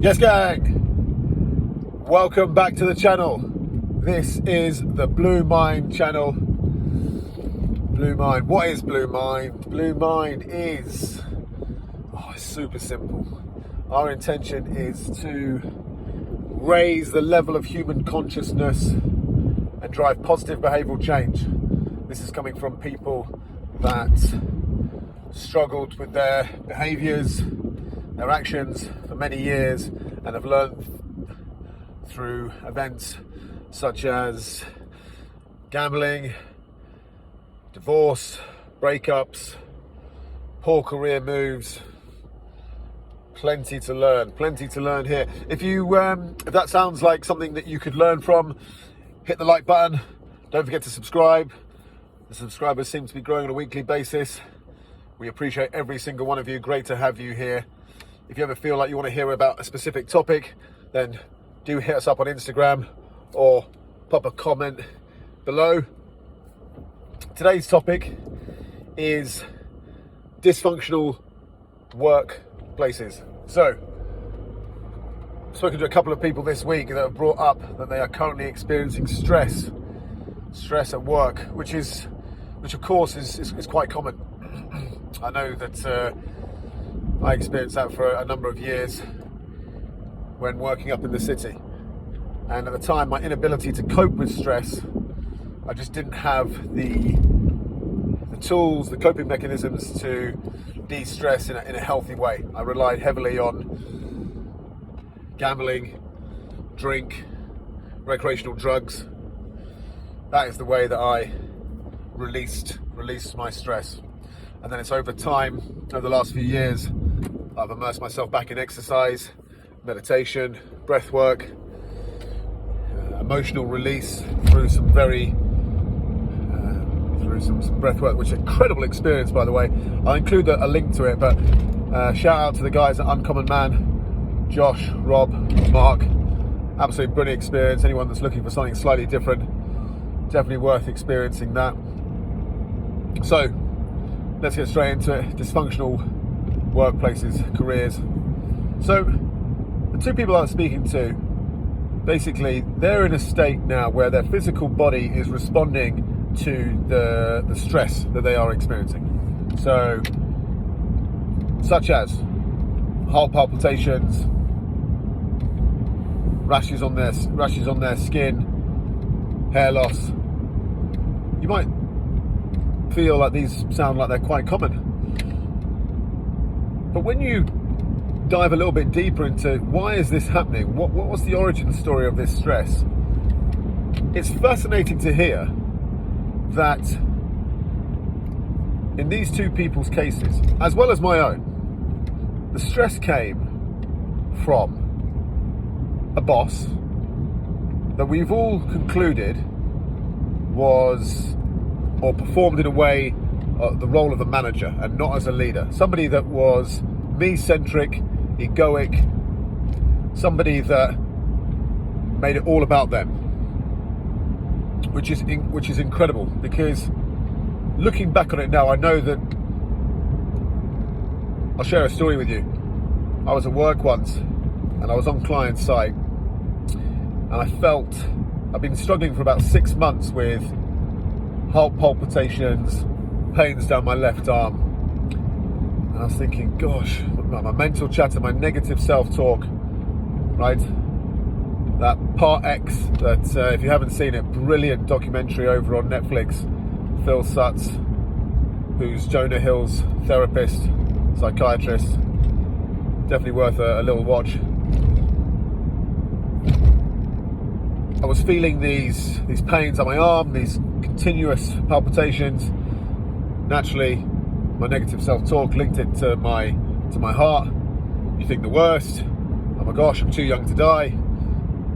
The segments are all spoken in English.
Yes, gang! Welcome back to the channel. This is the BlueMind channel. BlueMind. What is BlueMind? BlueMind is... it's super simple. Our intention is to raise the level of human consciousness and drive positive behavioural change. This is coming from people that struggled with their behaviours, their actions for many years, and have learned through events such as gambling, divorce, breakups, poor career moves. Plenty to learn here. If that sounds like something that you could learn from, hit the like button. Don't forget to subscribe. The subscribers seem to be growing on a weekly basis. We appreciate every single one of you. Great to have you here. If you ever feel like you want to hear about a specific topic, then do hit us up on Instagram or pop a comment below. Today's topic is dysfunctional workplaces. So, I've spoken to a couple of people this week that have brought up that they are currently experiencing stress at work, which of course is quite common. I know that I experienced that for a number of years when working up in the city, and at the time my inability to cope with stress, I just didn't have the tools, the coping mechanisms to de-stress in a healthy way. I relied heavily on gambling, drink, recreational drugs. That is the way that I released my stress. And then it's over time, over the last few years, I've immersed myself back in exercise, meditation, breath work, emotional release through some breath work, which is an incredible experience, by the way. I'll include a link to it, but shout out to the guys at Uncommon Man, Josh, Rob, Mark. Absolutely brilliant experience. Anyone that's looking for something slightly different, definitely worth experiencing that. So let's get straight into it. Dysfunctional workplaces, careers. So the two people I was speaking to, basically they're in a state now where their physical body is responding to the stress that they are experiencing. So, such as heart palpitations, rashes on their skin, hair loss. You might feel like these sound like they're quite common, but when you dive a little bit deeper into why is this happening, what was the origin story of this stress, it's fascinating to hear that in these two people's cases, as well as my own, the stress came from a boss that we've all concluded was or performed in a way the role of a manager and not as a leader. Somebody that was me-centric, egoic, somebody that made it all about them. Which is incredible, because looking back on it now, I know that I'll share a story with you. I was at work once and I was on client site, and I've been struggling for about 6 months with heart palpitations, pains down my left arm, and I was thinking, gosh, my mental chatter, my negative self-talk, right? That Part X, that if you haven't seen it, brilliant documentary over on Netflix. Phil Sutts, who's Jonah Hill's therapist, psychiatrist. Definitely worth a little watch. I was feeling these pains on my arm, these continuous palpitations. Naturally, my negative self-talk linked it to my heart. You think the worst. Oh my gosh, I'm too young to die.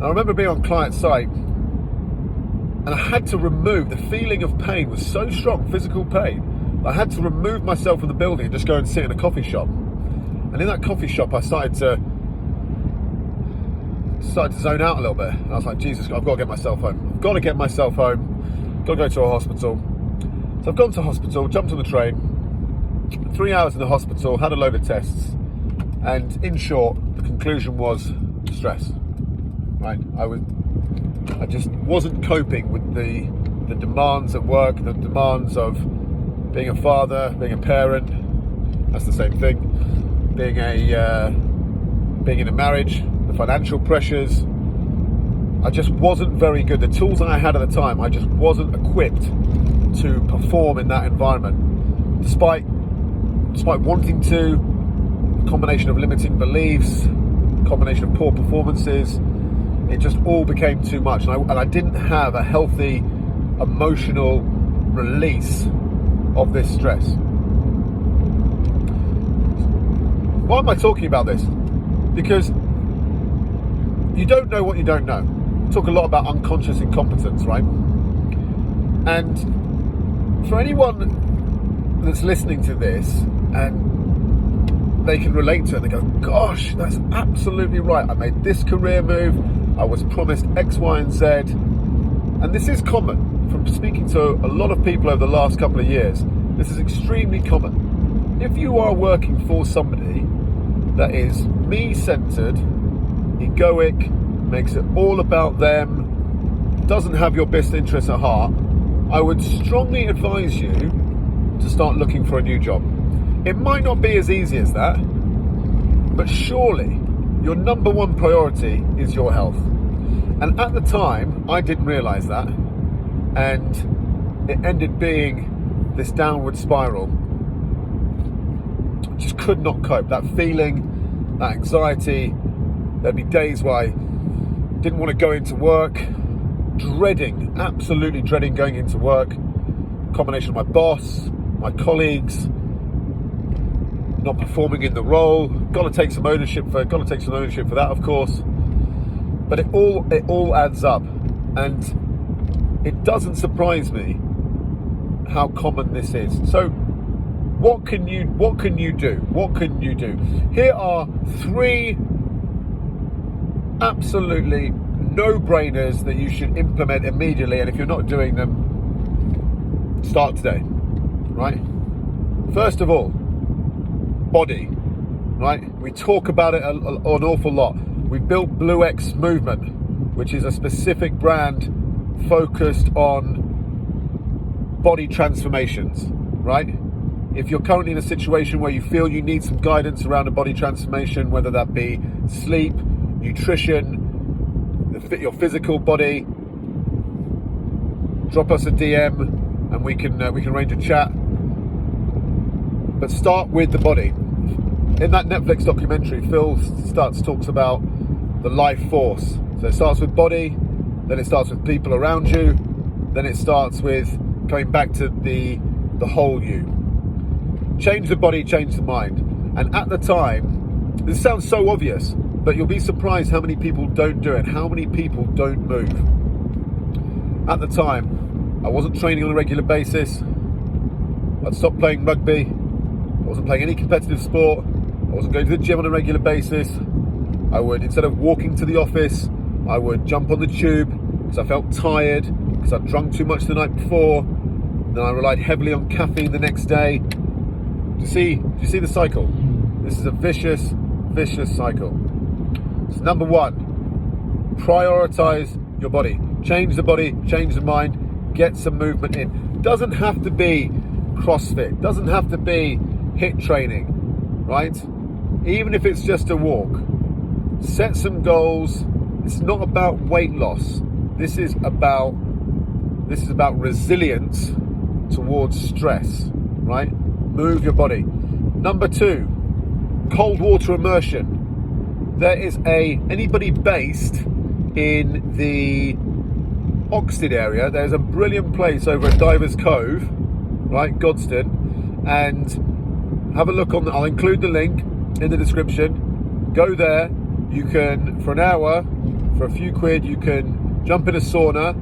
I remember being on client site, and I had to remove, the feeling of pain was so strong, physical pain, I had to remove myself from the building and just go and sit in a coffee shop. And in that coffee shop I started to zone out a little bit. And I was like, Jesus, I've got to get myself home. I've got to get myself home. Got to go to a hospital. So I've gone to hospital, jumped on the train, 3 hours in the hospital, had a load of tests, and in short, the conclusion was stress. Right? I just wasn't coping with the demands at work, the demands of being a father, being a parent. That's the same thing. Being in a marriage, the financial pressures. I just wasn't very good. The tools that I had at the time, I just wasn't equipped to perform in that environment. Despite wanting to, a combination of limiting beliefs, a combination of poor performances, it just all became too much. And I didn't have a healthy emotional release of this stress. Why am I talking about this? Because you don't know what you don't know. We talk a lot about unconscious incompetence, right? And for anyone that's listening to this and they can relate to it, they go, gosh, that's absolutely right. I made this career move. I was promised X, Y, and Z. And this is common. From speaking to a lot of people over the last couple of years, this is extremely common. If you are working for somebody that is me-centered, egoic, makes it all about them, doesn't have your best interests at heart, I would strongly advise you to start looking for a new job. It might not be as easy as that, but surely your number one priority is your health. And at the time, I didn't realize that, and it ended being this downward spiral. I just could not cope. That feeling, that anxiety. There'd be days where I didn't want to go into work, absolutely dreading going into work. Combination of my boss, my colleagues, not performing in the role. Got to take some ownership for that, of course. But it all adds up, and it doesn't surprise me how common this is. So what can you do? Here are 3 absolutely no-brainers that you should implement immediately, and if you're not doing them, start today, right? First of all, body, right? We talk about it an awful lot. We built BlueX Movement, which is a specific brand focused on body transformations, right? If you're currently in a situation where you feel you need some guidance around a body transformation, whether that be sleep, nutrition, your physical body, drop us a DM and we can arrange a chat. But start with the body. In that Netflix documentary, Phil talks about the life force. So it starts with body, then it starts with people around you, then it starts with coming back to the whole you. Change the body, change the mind. And at the time, this sounds so obvious, but you'll be surprised how many people don't do it, how many people don't move. At the time, I wasn't training on a regular basis. I'd stopped playing rugby. I wasn't playing any competitive sport. I wasn't going to the gym on a regular basis. I would, instead of walking to the office, I would jump on the tube because I felt tired, because I'd drunk too much the night before. Then I relied heavily on caffeine the next day. Do you see the cycle? This is a vicious cycle. So number 1, prioritize your body. Change the body, change the mind, get some movement in. Doesn't have to be CrossFit, doesn't have to be HIIT training, right? Even if it's just a walk. Set some goals. It's not about weight loss. This is about resilience towards stress, right? Move your body. Number 2, cold water immersion. There is anybody based in the Oxted area, there's a brilliant place over at Divers Cove, right, Godstone, and have a look on I'll include the link in the description. Go there. You can, for an hour, for a few quid, you can jump in a sauna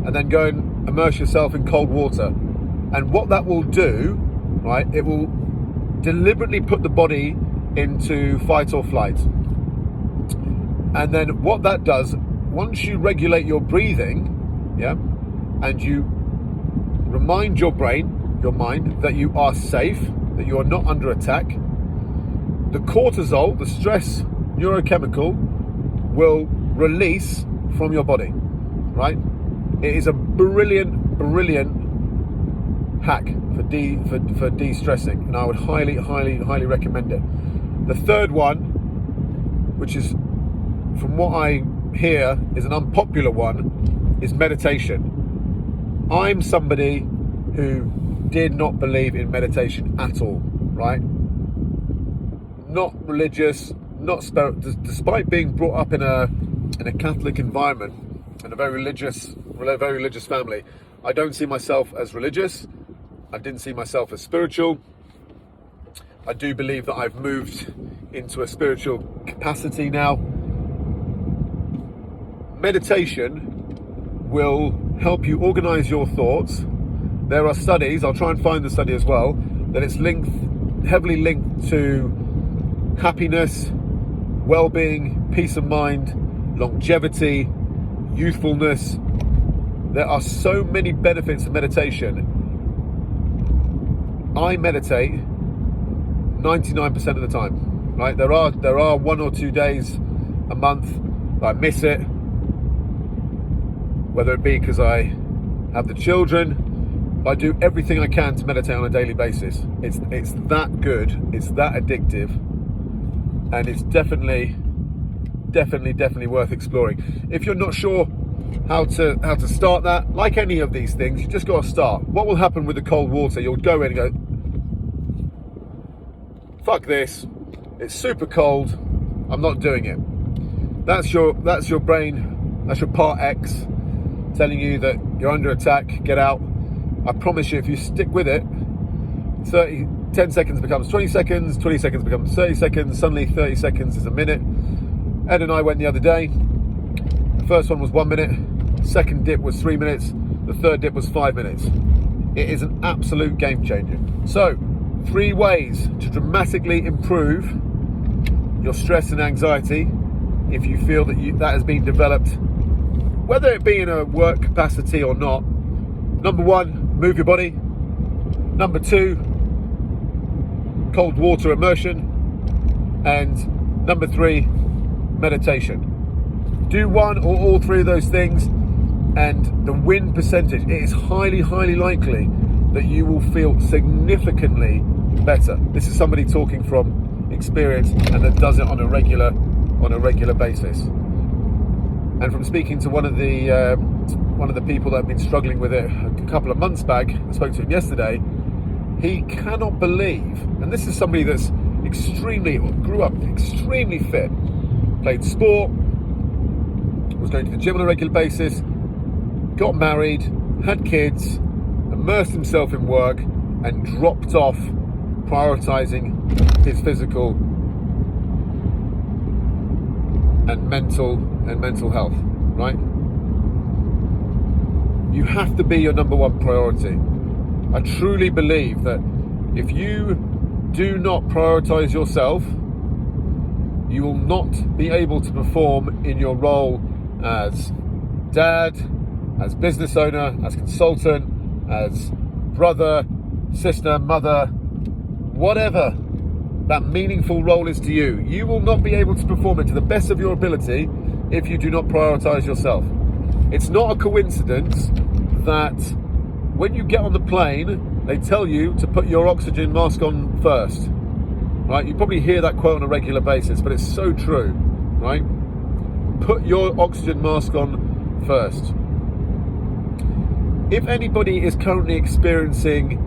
and then go and immerse yourself in cold water. And what that will do, right, it will deliberately put the body into fight or flight. And then what that does, once you regulate your breathing, yeah, and you remind your brain, your mind, that you are safe, that you are not under attack, the cortisol, the stress neurochemical, will release from your body, right? It is a brilliant hack for de-stressing, and I would highly recommend it. The third one, which is, from what I hear, is an unpopular one, is meditation. I'm somebody who did not believe in meditation at all, right? Not religious, not spiritual, despite being brought up in a Catholic environment and a very religious family. I don't see myself as religious. I didn't see myself as spiritual. I do believe that I've moved into a spiritual capacity now. Meditation will help you organize your thoughts. There are studies, I'll try and find the study as well, that it's heavily linked to happiness, well-being, peace of mind, longevity, youthfulness. There are so many benefits of meditation. I meditate 99% of the time, right? There are 1 or 2 days a month that I miss it, whether it be because I have the children. I do everything I can to meditate on a daily basis. It's that good, it's that addictive, and it's definitely worth exploring. If you're not sure how to start that, like any of these things, you just got to start. What will happen with the cold water? You'll go in and go, fuck this, it's super cold, I'm not doing it. That's your brain, that's your part X telling you that you're under attack, get out. I promise you, if you stick with it, 10 seconds becomes 20 seconds, 20 seconds becomes 30 seconds, suddenly 30 seconds is a minute. Ed and I went the other day. The first one was 1 minute, second dip was 3 minutes, the third dip was 5 minutes. It is an absolute game changer. So, 3 ways to dramatically improve your stress and anxiety if you feel that that has been developed, whether it be in a work capacity or not. Number 1, move your body. Number 2, cold water immersion. And number 3, meditation. Do one or all 3 of those things, and the win percentage, it is highly likely that you will feel significantly better. This is somebody talking from experience and that does it on a regular basis. And from speaking to one of the people that have been struggling with it a couple of months back, I spoke to him yesterday. He cannot believe, and this is somebody that's grew up extremely fit, played sport, was going to the gym on a regular basis, got married, had kids, immersed himself in work, and dropped off prioritizing his physical and mental health, right? You have to be your number 1 priority. I truly believe that if you do not prioritize yourself, you will not be able to perform in your role as dad, as business owner, as consultant, as brother, sister, mother, whatever that meaningful role is to you. You will not be able to perform it to the best of your ability if you do not prioritize yourself. It's not a coincidence that when you get on the plane, they tell you to put your oxygen mask on first, right? You probably hear that quote on a regular basis, but it's so true, right? Put your oxygen mask on first. If anybody is currently experiencing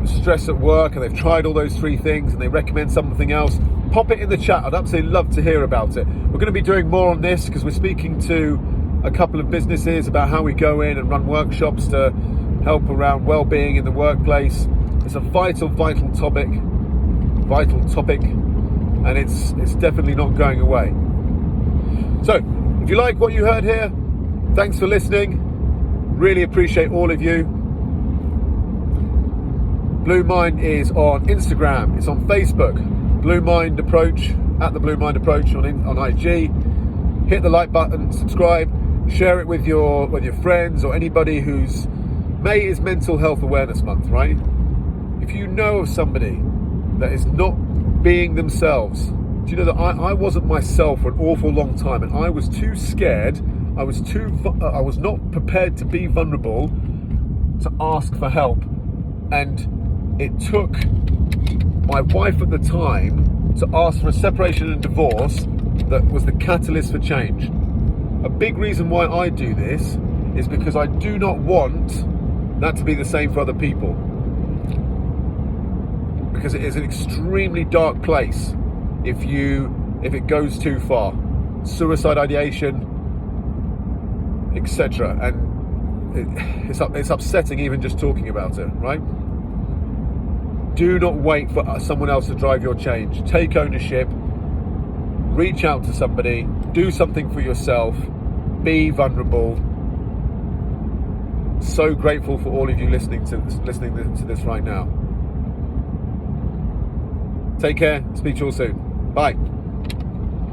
stress at work and they've tried all those 3 things and they recommend something else, pop it in the chat. I'd absolutely love to hear about it. We're going to be doing more on this because we're speaking to a couple of businesses about how we go in and run workshops to help around well-being in the workplace. It's a vital topic, and it's definitely not going away. So, if you like what you heard here, thanks for listening. Really appreciate all of you. BlueMind is on Instagram, it's on Facebook, BlueMind Approach, at the BlueMind Approach on IG. Hit the like button, subscribe, share it with your friends or anybody who's, May is Mental Health Awareness Month, right? If you know of somebody that is not being themselves, do you know that I wasn't myself for an awful long time, and I was too scared, I was not prepared to be vulnerable to ask for help. And it took my wife at the time to ask for a separation and divorce that was the catalyst for change. A big reason why I do this is because I do not want that to be the same for other people. Because it is an extremely dark place if it goes too far. Suicide ideation, etc. And it's upsetting even just talking about it, right? Do not wait for someone else to drive your change. Take ownership. Reach out to somebody. Do something for yourself. Be vulnerable. So grateful for all of you listening to this right now. Take care. Speak to you all soon. Bye.